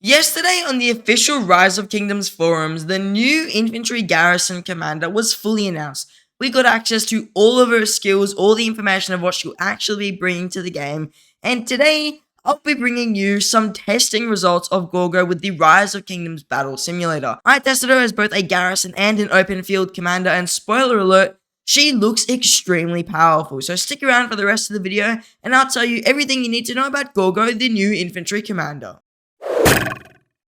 Yesterday on the official Rise of Kingdoms forums, the new infantry garrison commander was fully announced. We got access to all of her skills, all the information of what she'll actually be bringing to the game, and today I'll be bringing you some testing results of Gorgo with the Rise of Kingdoms Battle Simulator. I tested her as both a garrison and an open field commander, and spoiler alert, she looks extremely powerful, so stick around for the rest of the video and I'll tell you everything you need to know about Gorgo, the new infantry commander.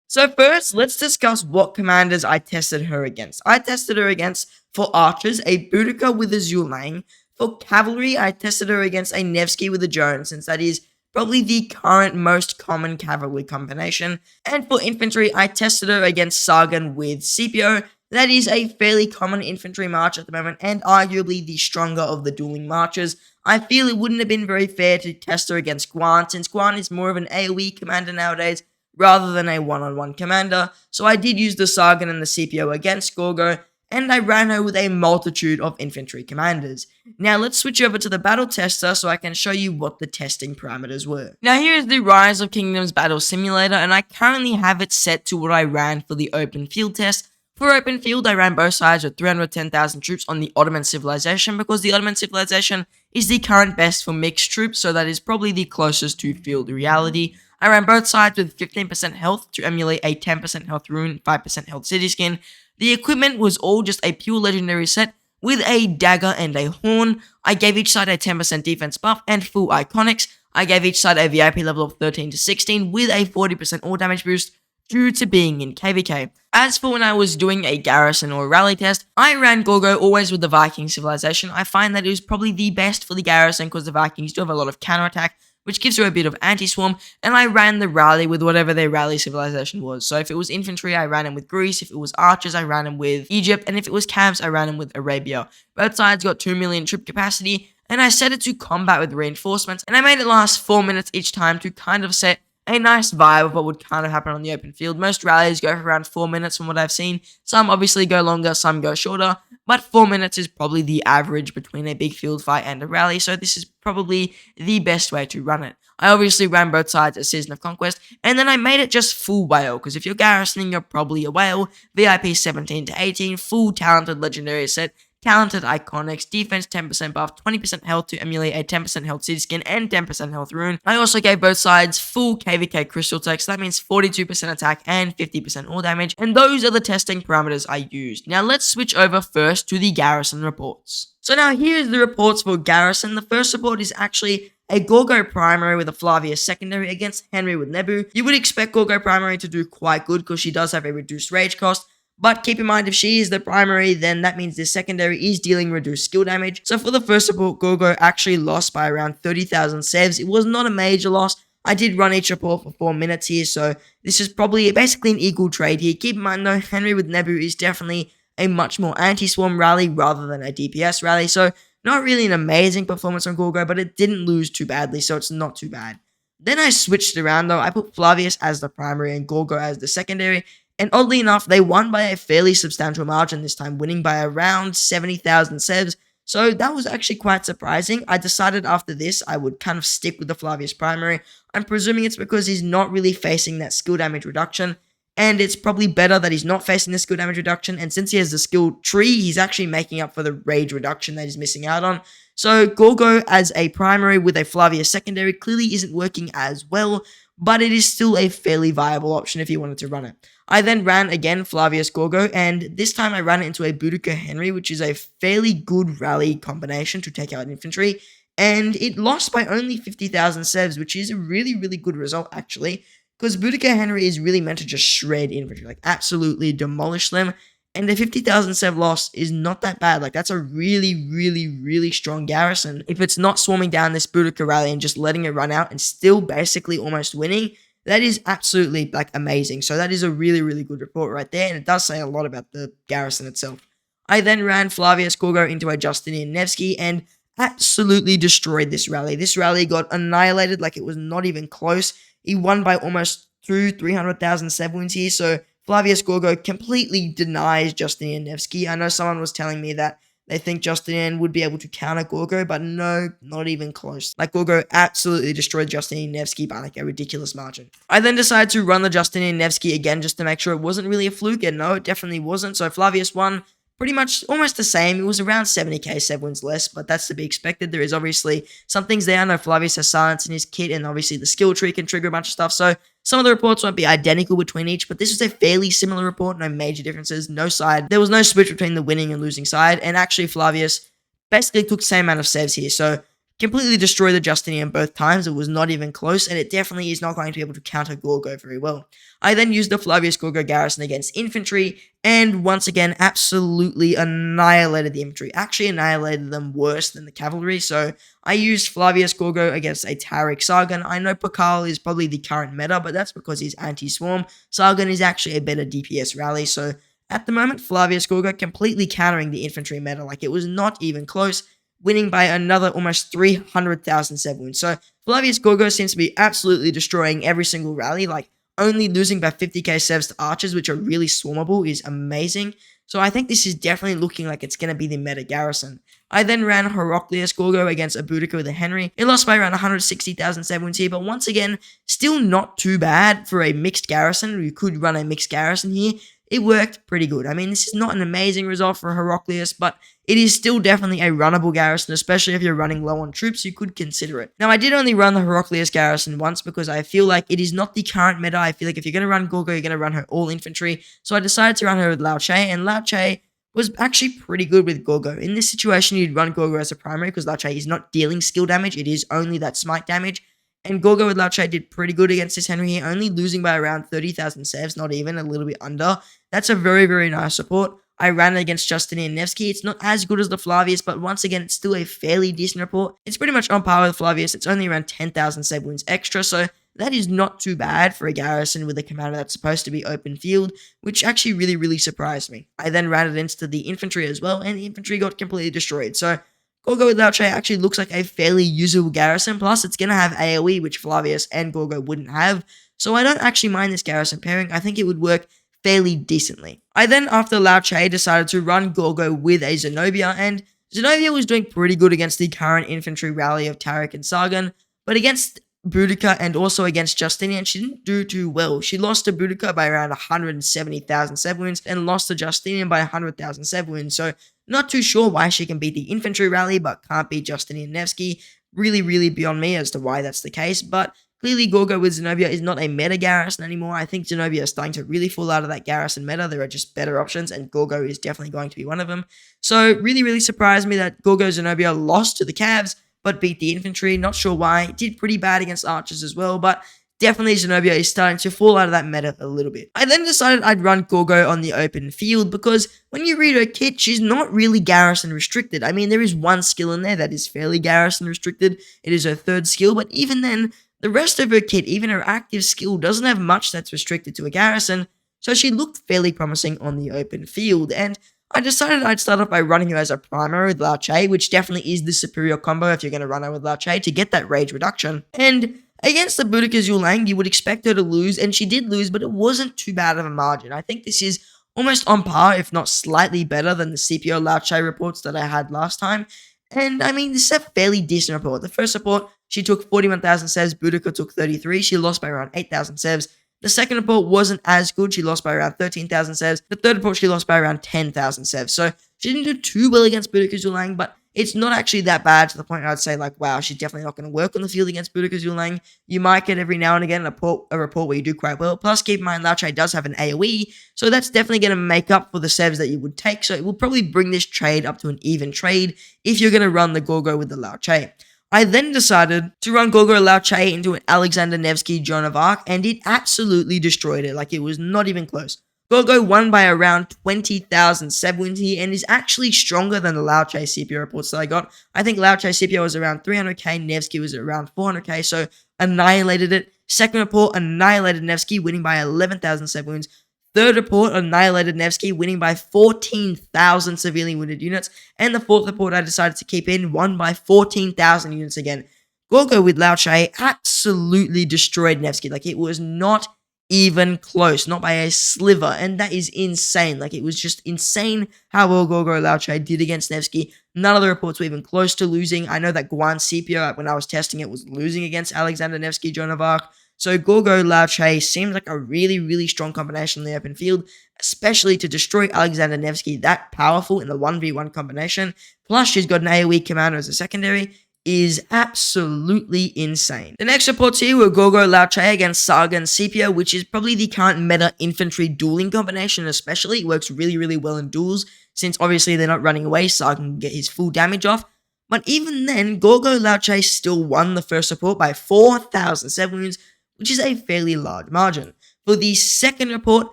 So first, let's discuss what commanders I tested her against. I tested her against, for archers, a Boudica with a ZHUGE. For cavalry, I tested her against a Nevsky with a Jones, since that is probably the current most common cavalry combination. And for infantry, I tested her against Sargon with Scipio. That is a fairly common infantry march at the moment, and arguably the stronger of the dueling marches. I feel it wouldn't have been very fair to test her against Guan, since Guan is more of an AoE commander nowadays, rather than a one-on-one commander, so I did use the Sargon and the Scipio against Gorgo, and I ran her with a multitude of infantry commanders. Now let's switch over to the battle tester so I can show you what the testing parameters were. Now here's the Rise of Kingdoms Battle Simulator, and I currently have it set to what I ran for the open field test. For open field, I ran both sides with 310,000 troops on the Ottoman civilization, because the Ottoman civilization is the current best for mixed troops, so that is probably the closest to field reality. I ran both sides with 15% health to emulate a 10% health rune, 5% health city skin. The equipment was all just a pure legendary set with a dagger and a horn. I gave each side a 10% defense buff and full iconics. I gave each side a VIP level of 13 to 16 with a 40% all damage boost due to being in KVK. As for when I was doing a garrison or rally test, I ran Gorgo always with the Viking civilization. I find that it was probably the best for the garrison because the Vikings do have a lot of counterattack, which gives her a bit of anti-swarm, and I ran the rally with whatever their rally civilization was. So if it was infantry, I ran him with Greece. If it was archers, I ran him with Egypt. And if it was cavs, I ran him with Arabia. Both sides got 2 million troop capacity, and I set it to combat with reinforcements, and I made it last 4 minutes each time to kind of set a nice vibe of what would kind of happen on the open field. Most rallies go for around 4 minutes from what I've seen. Some obviously go longer, some go shorter, but 4 minutes is probably the average between a big field fight and a rally, so this is probably the best way to run it. I obviously ran both sides a Season of Conquest, and then I made it just full whale, because if you're garrisoning, you're probably a whale. VIP 17 to 18, full talented legendary set, talented iconics, defense 10% buff, 20% health to emulate a 10% health city skin, and 10% health rune. I also gave both sides full KVK crystal tech, so that means 42% attack and 50% all damage, and those are the testing parameters I used. Now let's switch over first to the garrison reports. So now here's the reports for garrison. The first report is actually a Gorgo primary with a Flavius secondary against Henry with Nebu. You would expect Gorgo primary to do quite good because she does have a reduced rage cost, but keep in mind, if she is the primary, then that means the secondary is dealing reduced skill damage. So for the first report, Gorgo actually lost by around 30,000 sevs. It was not a major loss. I did run each report for 4 minutes here, so this is probably basically an equal trade here. Keep in mind though, Henry with Nebu is definitely a much more anti-swarm rally rather than a DPS rally, so not really an amazing performance on Gorgo, but it didn't lose too badly, so it's not too bad. Then I switched around though. I put Flavius as the primary and Gorgo as the secondary, and oddly enough, they won by a fairly substantial margin this time, winning by around 70,000 sevs, so that was actually quite surprising. I decided after this I would kind of stick with the Flavius primary. I'm presuming it's because he's not really facing that skill damage reduction, and it's probably better that he's not facing the skill damage reduction, and since he has the skill tree, he's actually making up for the rage reduction that he's missing out on. So Gorgo as a primary with a Flavius secondary clearly isn't working as well, but it is still a fairly viable option if you wanted to run it. I then ran again Flavius Gorgo, and this time I ran it into a Boudica Henry, which is a fairly good rally combination to take out infantry, and it lost by only 50,000 sevs, which is a really, really good result actually, because Boudica Henry is really meant to just shred infantry, like absolutely demolish them, and a 50,000 sev loss is not that bad. Like, that's a really, really, really strong garrison. If it's not swarming down this Boudica rally and just letting it run out and still basically almost winning, that is absolutely, like, amazing. So that is a really, really good report right there, and it does say a lot about the garrison itself. I then ran Flavius Gorgo into a Justinian Nevsky and absolutely destroyed this rally. This rally got annihilated like it was not even close. He won by almost 300,000 sev wins here, so Flavius Gorgo completely denies Justinian Nevsky. I know someone was telling me that They think Justinian would be able to counter Gorgo, but no, not even close. Like, Gorgo absolutely destroyed Justinian Nevsky by like a ridiculous margin. I then decided to run the Justinian Nevsky again just to make sure it wasn't really a fluke, and no, it definitely wasn't. So Flavius won pretty much almost the same. It was around 70k, 7 wins less, but that's to be expected. There is obviously some things there. I know Flavius has silence in his kit, and obviously the skill tree can trigger a bunch of stuff, so some of the reports won't be identical between each, but this was a fairly similar report. No major differences, no side. There was no switch between the winning and losing side, and actually Flavius basically took the same amount of saves here, so completely destroyed the Justinian both times. It was not even close, and it definitely is not going to be able to counter Gorgo very well. I then used the Flavius Gorgo garrison against infantry, and once again, absolutely annihilated the infantry. Actually annihilated them worse than the cavalry, so I used Flavius Gorgo against a Taric Sargon. I know Pakal is probably the current meta, but that's because he's anti-swarm. Sargon is actually a better DPS rally, so at the moment, Flavius Gorgo completely countering the infantry meta. Like, it was not even close, winning by another almost 300,000 7 wounds. So Flavius Gorgo seems to be absolutely destroying every single rally. Like, only losing by 50k sevs to archers, which are really swarmable, is amazing. So I think this is definitely looking like it's going to be the meta garrison. I then ran Heraclius Gorgo against a Boudica with a Henry. It lost by around 160,000 7 wounds here, but once again, still not too bad for a mixed garrison. You could run a mixed garrison here. It worked pretty good. I mean, this is not an amazing result for Heraclius, but it is still definitely a runnable garrison, especially if you're running low on troops. You could consider it. Now, I did only run the Heraclius garrison once because I feel like it is not the current meta. I feel like if you're going to run Gorgo, you're going to run her all infantry. So I decided to run her with Lao Che, and Lao Che was actually pretty good with Gorgo. In this situation, you'd run Gorgo as a primary because Lao Che is not dealing skill damage. It is only that smite damage. And Gorgo with Lao Che did pretty good against this Henry here, only losing by around 30,000 sevs, not even, a little bit under. That's a very, very nice support. I ran it against Justinian Nevsky. It's not as good as the Flavius, but once again, it's still a fairly decent report. It's pretty much on par with Flavius. It's only around 10,000 save wounds extra, so that is not too bad for a garrison with a commander that's supposed to be open field, which actually really, really surprised me. I then ran it into the infantry as well, and the infantry got completely destroyed. So Gorgo with Lao Che actually looks like a fairly usable garrison, plus it's going to have AoE, which Flavius and Gorgo wouldn't have, so I don't actually mind this garrison pairing. I think it would work fairly decently. I then, after Lao Che, decided to run Gorgo with a Zenobia, and Zenobia was doing pretty good against the current infantry rally of Taric and Sargon, but against Boudica and also against Justinian, she didn't do too well. She lost to Boudica by around 170,000 7 wounds and lost to Justinian by 100,000 7 wounds, so not too sure why she can beat the infantry rally but can't beat Justinian Nevsky. Really, really beyond me as to why that's the case, but clearly Gorgo with Zenobia is not a meta garrison anymore. I think Zenobia is starting to really fall out of that garrison meta. There are just better options, and Gorgo is definitely going to be one of them. So really, really surprised me that Gorgo Zenobia lost to the Cavs, but beat the infantry. Not sure why. Did pretty bad against archers as well, but definitely Zenobia is starting to fall out of that meta a little bit. I then decided I'd run Gorgo on the open field because when you read her kit, she's not really garrison restricted. I mean, there is one skill in there that is fairly garrison restricted. It is her third skill, but even then, the rest of her kit, even her active skill, doesn't have much that's restricted to a garrison, so she looked fairly promising on the open field, and I decided I'd start off by running her as a primary with Lao Che, which definitely is the superior combo if you're going to run her with Lao Che to get that rage reduction. And against the Boudica Zulang, you would expect her to lose, and she did lose, but it wasn't too bad of a margin. I think this is almost on par, if not slightly better than the CPO Lao Che reports that I had last time. And I mean, this is a fairly decent report. The first report, she took 41,000 sevs, Boudica took 33, she lost by around 8,000 sevs. The second report wasn't as good, she lost by around 13,000 sevs. The third report, she lost by around 10,000 sevs. So she didn't do too well against Boudica Zulang, but it's not actually that bad to the point I'd say, like, wow, she's definitely not going to work on the field against Boudica Zulang. You might get every now and again a report where you do quite well. Plus, keep in mind, Lao Che does have an AoE, so that's definitely going to make up for the sevs that you would take. So it will probably bring this trade up to an even trade if you're going to run the Gorgo with the Lao Che. I then decided to run Gorgo Lao Che into an Alexander Nevsky Joan of Arc, and it absolutely destroyed it. Like, it was not even close. Gorgo won by around 20,000 7 wins here, and is actually stronger than the Lao Che CPO reports that I got. I think Lao Che CPO was around 300k, Nevsky was around 400k, so annihilated it. Second report, annihilated Nevsky, winning by 11,000 7 wins. Third report, annihilated Nevsky, winning by 14,000 severely wounded units. And the fourth report I decided to keep in, won by 14,000 units again. Gorgo with Lao Che absolutely destroyed Nevsky. Like, it was not even close, not by a sliver, and that is insane. Like, it was just insane how well Gorgo Lauche did against Nevsky. None of the reports were even close to losing. I know that Guan Scipio, when I was testing it, was losing against Alexander Nevsky, Joan of Arc. So Gorgo Lauche seems like a really, really strong combination in the open field, especially to destroy Alexander Nevsky that powerful in the 1v1 combination. Plus, she's got an AoE commander as a secondary, is absolutely insane. The next reports here were Gorgo Lauche against Saga and Scipio, which is probably the current meta infantry dueling combination especially. It works really, really well in duels, since obviously they're not running away, Saga can get his full damage off. But even then, Gorgo Lauche still won the first report by 4,007 wounds, which is a fairly large margin. For the second report,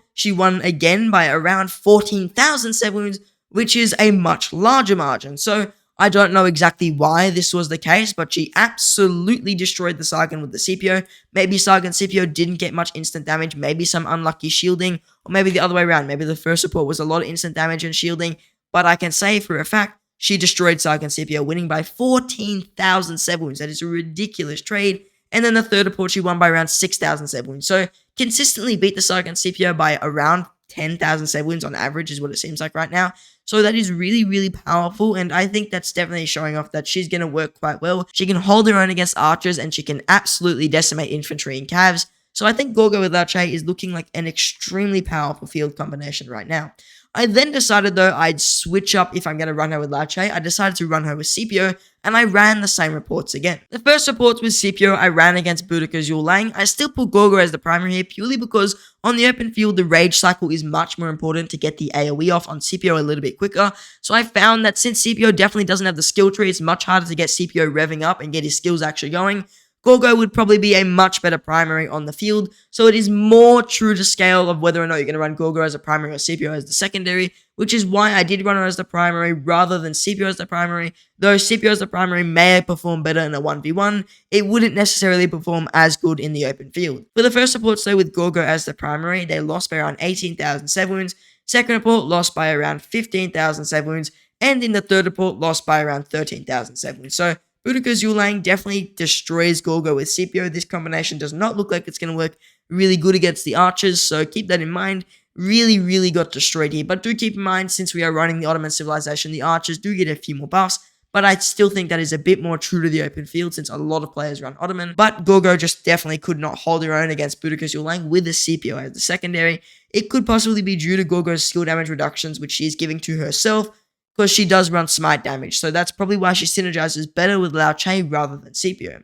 she won again by around 14,007 wounds, which is a much larger margin. So I don't know exactly why this was the case, but she absolutely destroyed the Sargon with the Scipio. Maybe Sargon Scipio didn't get much instant damage, maybe some unlucky shielding, or maybe the other way around. Maybe the first report was a lot of instant damage and shielding, but I can say for a fact, she destroyed Sargon Scipio, winning by 14,007 wounds. That is a ridiculous trade. And then the third report, she won by around 6,007 wounds. So consistently beat the Sargon Scipio by around 10,007 wounds on average is what it seems like right now. So that is really, really powerful, and I think that's definitely showing off that she's going to work quite well. She can hold her own against archers, and she can absolutely decimate infantry and cavs. So I think Gorgo with Lauche is looking like an extremely powerful field combination right now. I then decided, though, I'd switch up if I'm going to run her with Lauche. I decided to run her with Scipio, and I ran the same reports again. The first reports with Scipio, I ran against Boudica's LIANG. I still put Gorgo as the primary here, purely because on the open field, the rage cycle is much more important to get the AoE off on Scipio a little bit quicker. So I found that since Scipio definitely doesn't have the skill tree, it's much harder to get Scipio revving up and get his skills actually going. Gorgo would probably be a much better primary on the field, so it is more true to scale of whether or not you're going to run Gorgo as a primary or Scipio as the secondary, which is why I did run her as the primary rather than Scipio as the primary. Though Scipio as the primary may perform better in a 1v1, it wouldn't necessarily perform as good in the open field. For the first reports though, with Gorgo as the primary, they lost by around 18,007 wounds, second report lost by around 15,007 wounds, and in the third report lost by around 13,007 wounds. So Boudica's LIANG definitely destroys Gorgo with Scipio. This combination does not look like it's going to work really good against the archers, so keep that in mind. Really, really got destroyed here. But do keep in mind, since we are running the Ottoman civilization, the archers do get a few more buffs, but I still think that is a bit more true to the open field since a lot of players run Ottoman. But Gorgo just definitely could not hold her own against Boudica's LIANG with the Scipio as the secondary. It could possibly be due to Gorgo's skill damage reductions, which she is giving to herself, because she does run smite damage, so that's probably why she synergizes better with Lauche rather than Scipio.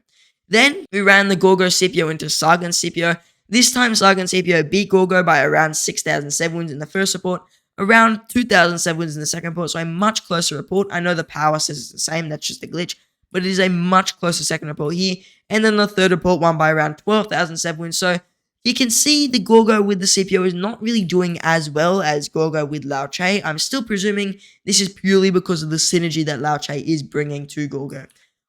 Then, we ran the Gorgo Scipio into Sargon Scipio. This time, Sargon Scipio beat Gorgo by around 6,007 wounds in the first report, around 2,007 wounds in the second report, so a much closer report. I know the power says it's the same, that's just a glitch, but it is a much closer second report here. And then the third report won by around 12,007 wounds, so you can see the Gorgo with the Scipio is not really doing as well as Gorgo with Lauche. I'm still presuming this is purely because of the synergy that Lauche is bringing to Gorgo.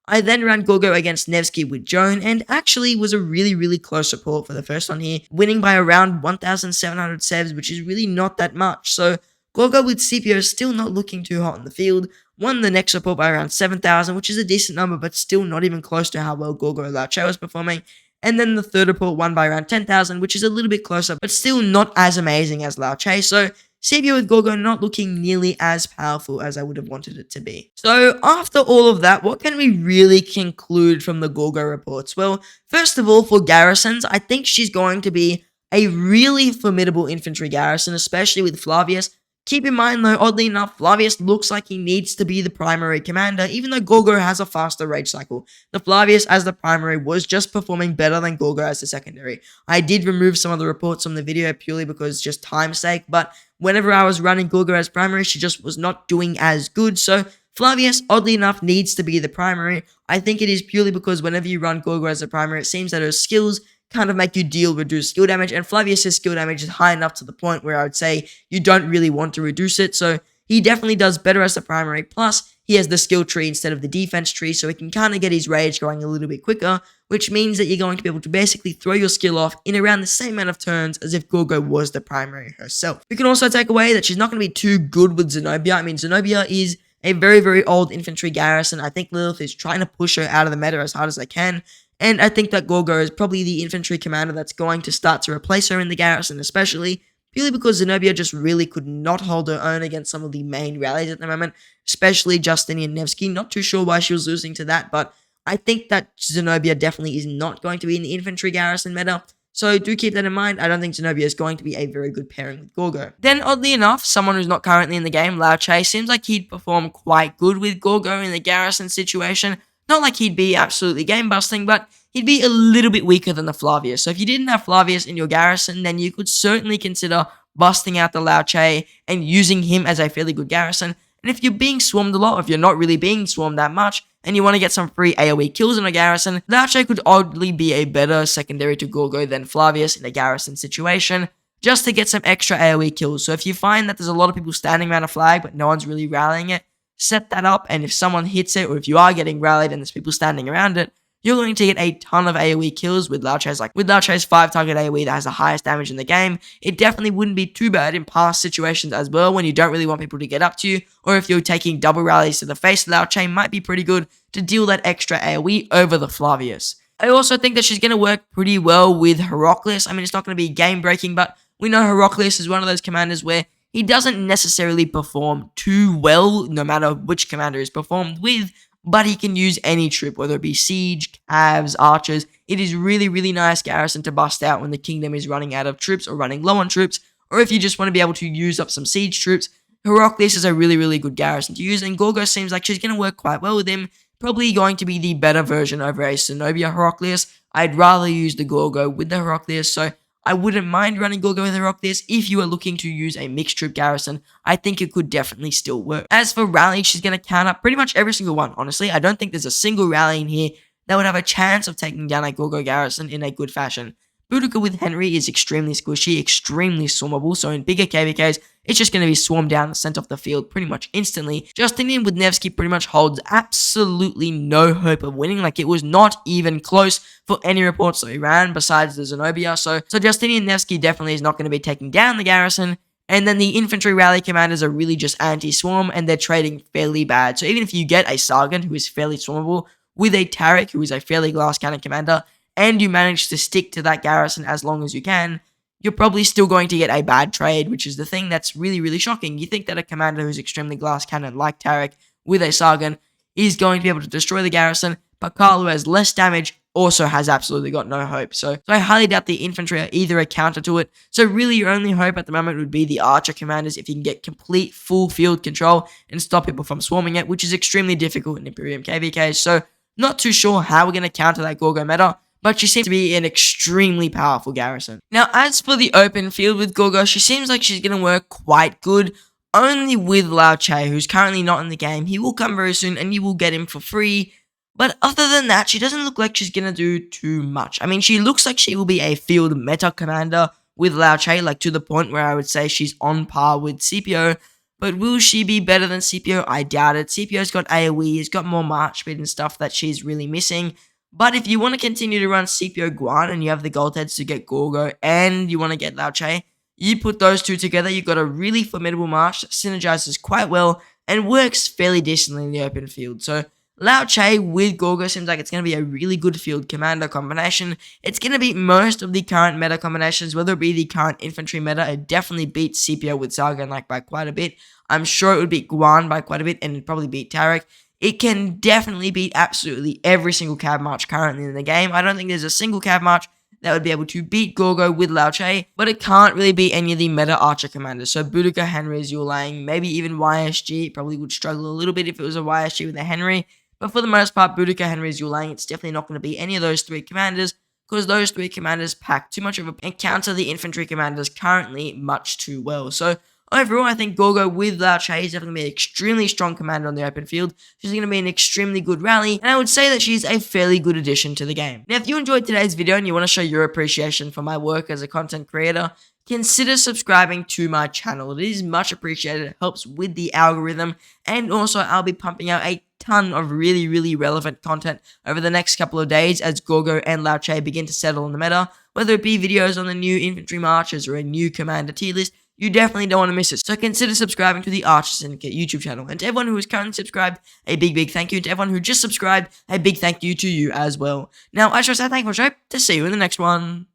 I then ran Gorgo against Nevsky with Joan, and actually was a really, really close report for the first one here, winning by around 1,700 sevs, which is really not that much. So Gorgo with Scipio is still not looking too hot in the field. Won the next report by around 7,000, which is a decent number, but still not even close to how well Gorgo Lauche was performing. And then the third report won by around 10,000, which is a little bit closer, but still not as amazing as Lauche. So Scipio with Gorgo not looking nearly as powerful as I would have wanted it to be. So after all of that, what can we really conclude from the Gorgo reports? Well, first of all, for garrisons, I think she's going to be a really formidable infantry garrison, especially with Flavius. Keep in mind though, oddly enough, Flavius looks like he needs to be the primary commander, even though Gorgo has a faster rage cycle. The Flavius as the primary was just performing better than Gorgo as the secondary. I did remove some of the reports from the video purely because just time's sake, but whenever I was running Gorgo as primary, she just was not doing as good, so Flavius, oddly enough, needs to be the primary. I think it is purely because whenever you run Gorgo as a primary, it seems that her skills kind of make you deal reduced skill damage, and Flavius' skill damage is high enough to the point where I would say you don't really want to reduce it, so he definitely does better as the primary, plus he has the skill tree instead of the defense tree, so he can kind of get his rage going a little bit quicker, which means that you're going to be able to basically throw your skill off in around the same amount of turns as if Gorgo was the primary herself. We can also take away that she's not going to be too good with Zenobia. I mean, Zenobia is a very, very old infantry garrison. I think Lilith is trying to push her out of the meta as hard as they can, And I think that Gorgo is probably the infantry commander that's going to start to replace her in the garrison, especially purely because Zenobia just really could not hold her own against some of the main rallies at the moment, especially Justinian Nevsky. Not too sure why she was losing to that, but I think that Zenobia definitely is not going to be in the infantry garrison meta. So do keep that in mind. I don't think Zenobia is going to be a very good pairing with Gorgo. Then, oddly enough, someone who's not currently in the game, Lao Che, seems like he'd perform quite good with Gorgo in the garrison situation. Not like he'd be absolutely game-busting, but he'd be a little bit weaker than the Flavius. So if you didn't have Flavius in your garrison, then you could certainly consider busting out the Lao Che and using him as a fairly good garrison. And if you're being swarmed a lot, or if you're not really being swarmed that much, and you want to get some free AoE kills in a garrison, Lao Che could oddly be a better secondary to Gorgo than Flavius in a garrison situation, just to get some extra AoE kills. So if you find that there's a lot of people standing around a flag, but no one's really rallying it, set that up, and if someone hits it, or if you are getting rallied and there's people standing around it, you're going to get a ton of AoE kills with Lao Che's. Like, with Lao Che's 5-target AoE that has the highest damage in the game, it definitely wouldn't be too bad in past situations as well, when you don't really want people to get up to you, or if you're taking double rallies to the face, Lao Che might be pretty good to deal that extra AoE over the Flavius. I also think that she's going to work pretty well with Heraclius. I mean, it's not going to be game-breaking, but we know Heraclius is one of those commanders where he doesn't necessarily perform too well, no matter which commander is performed with, but he can use any troop, whether it be siege, calves, archers. It is really, really nice garrison to bust out when the kingdom is running out of troops or running low on troops, or if you just want to be able to use up some siege troops. Heraclius is a really, really good garrison to use, and Gorgo seems like she's going to work quite well with him, probably going to be the better version over a Zenobia Heraclius. I'd rather use the Gorgo with the Heraclius, so I wouldn't mind running Gorgo with Heraclius. If you are looking to use a mixed troop garrison, I think it could definitely still work. As for rally, she's going to count up pretty much every single one, honestly. I don't think there's a single rally in here that would have a chance of taking down a Gorgo garrison in a good fashion. Boudica with Henry is extremely squishy, extremely swarmable, so in bigger KVKs, it's just going to be swarmed down and sent off the field pretty much instantly. Justinian with Nevsky pretty much holds absolutely no hope of winning, like it was not even close for any reports that we ran besides the Zenobia, so Justinian Nevsky definitely is not going to be taking down the garrison. And then the infantry rally commanders are really just anti-swarm, and they're trading fairly bad. So even if you get a Sargon who is fairly swarmable, with a Tarek who is a fairly glass cannon commander, and you manage to stick to that garrison as long as you can, you're probably still going to get a bad trade, which is the thing that's really, really shocking. You think that a commander who's extremely glass cannon like Tarek with a Sargon is going to be able to destroy the garrison, but Carl, who has less damage, also has absolutely got no hope. So I highly doubt the infantry are either a counter to it. So really your only hope at the moment would be the archer commanders if you can get complete full field control and stop people from swarming it, which is extremely difficult in Imperium KVK. So not too sure how we're going to counter that Gorgo meta, but she seems to be an extremely powerful garrison. Now, as for the open field with Gorgo, she seems like she's going to work quite good, only with Lao Che, who's currently not in the game. He will come very soon, and you will get him for free. But other than that, she doesn't look like she's going to do too much. I mean, she looks like she will be a field meta commander with Lao Che, like to the point where I would say she's on par with CPO. But will she be better than CPO? I doubt it. CPO's got AoE, he's got more march speed and stuff that she's really missing. But if you want to continue to run CPO Guan and you have the gold heads to get Gorgo and you want to get Lao Che, you put those two together, you've got a really formidable march that synergizes quite well and works fairly decently in the open field. So Lao Che with Gorgo seems like it's going to be a really good field commander combination. It's going to beat most of the current meta combinations, whether it be the current infantry meta. It definitely beats CPO with Sargon like by quite a bit. I'm sure it would beat Guan by quite a bit and it'd probably beat Tarek. It can definitely beat absolutely every single cab march currently in the game. I don't think there's a single cab march that would be able to beat Gorgo with Lao Che, but it can't really beat any of the meta archer commanders. So Boudica, Henry, LIANG, maybe even YSG. It probably would struggle a little bit if it was a YSG with a Henry. But for the most part, Boudica, Henry, LIANG, it's definitely not going to be any of those three commanders, because those three commanders pack too much of a and counter the infantry commanders currently much too well. So overall, I think Gorgo with Lao Che is definitely going to be an extremely strong commander on the open field. She's going to be an extremely good rally, and I would say that she's a fairly good addition to the game. Now, if you enjoyed today's video and you want to show your appreciation for my work as a content creator, consider subscribing to my channel. It is much appreciated. It helps with the algorithm, and also I'll be pumping out a ton of really, really relevant content over the next couple of days as Gorgo and Lao Che begin to settle in the meta, whether it be videos on the new infantry marches or a new commander tier list. You definitely don't want to miss it. So consider subscribing to the Archer Syndicate YouTube channel. And to everyone who is currently subscribed, a big thank you. And to everyone who just subscribed, a big thank you to you as well. Now, I shall say thank you for the show. To see you in the next one.